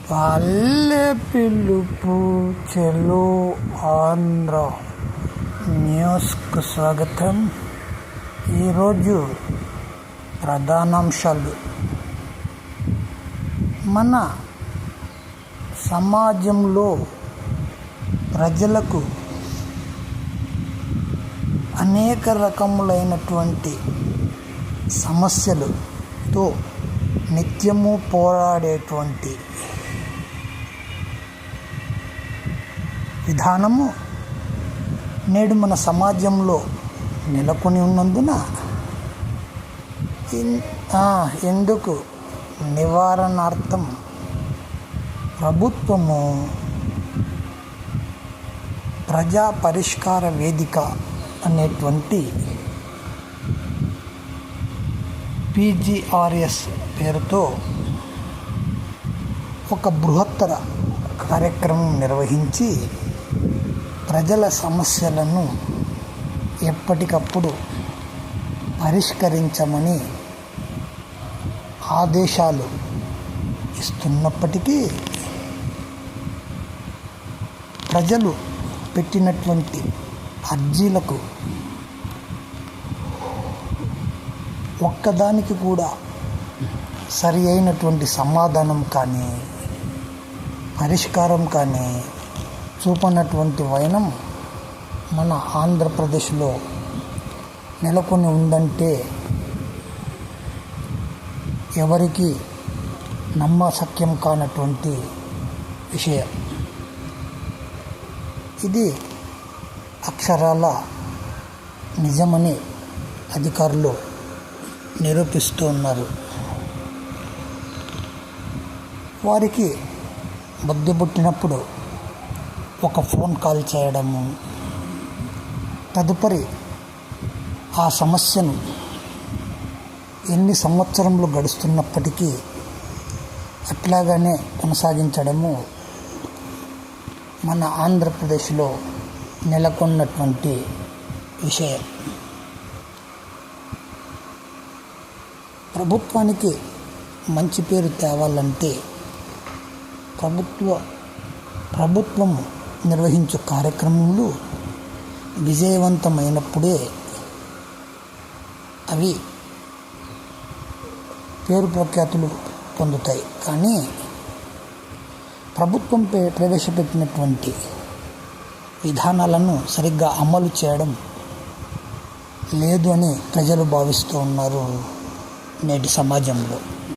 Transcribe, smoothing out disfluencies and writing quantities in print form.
పల్లె పిలుపు చెలో ఆంధ్ర న్యూస్కు స్వాగతం. ఈరోజు ప్రధానాంశాలు: మన సమాజంలో ప్రజలకు అనేక రకములైనటువంటి సమస్యలతో నిత్యము పోరాడేటువంటి విధానము నేడు మన సమాజంలో నెలకొని ఉన్నందున ఎందుకు నివారణార్థం ప్రభుత్వము ప్రజా పరిష్కార వేదిక అనేటువంటి PGRS పేరుతో ఒక బృహత్తర కార్యక్రమం నిర్వహించి ప్రజల సమస్యలను ఎప్పటికప్పుడు పరిష్కరించమని ఆదేశాలు ఇస్తున్నప్పటికీ ప్రజలు పెట్టినటువంటి అర్జీలకు ఒక్కదానికి కూడా సరి అయినటువంటి సమాధానం కానీ పరిష్కారం కానీ చూపనటువంటి వైనం మన ఆంధ్రప్రదేశ్లో నెలకొని ఉందంటే ఎవరికి నమ్మశక్యం కానటువంటి విషయం. ఇది అక్షరాల నిజమని అధికారులు నిరూపిస్తూ ఉన్నారు. వారికి బుద్ధి పుట్టినప్పుడు ఒక ఫోన్ కాల్ చేయడము, తదుపరి ఆ సమస్యను ఎన్ని సంవత్సరములు గడుస్తున్నప్పటికీ అట్లాగానే కొనసాగించడము మన ఆంధ్రప్రదేశ్లో నెలకొన్నటువంటి విషయం. ప్రభుత్వానికి మంచి పేరు తేవాలంటే ప్రభుత్వం నిర్వహించే కార్యక్రమాలు విజయవంతమైనప్పుడే అవి పేరు ప్రఖ్యాతులు పొందుతాయి. కానీ ప్రభుత్వం ప్రవేశపెట్టినటువంటి విధానాలను సరిగ్గా అమలు చేయడం లేదు అని ప్రజలు భావిస్తూ ఉన్నారు నేటి సమాజంలో.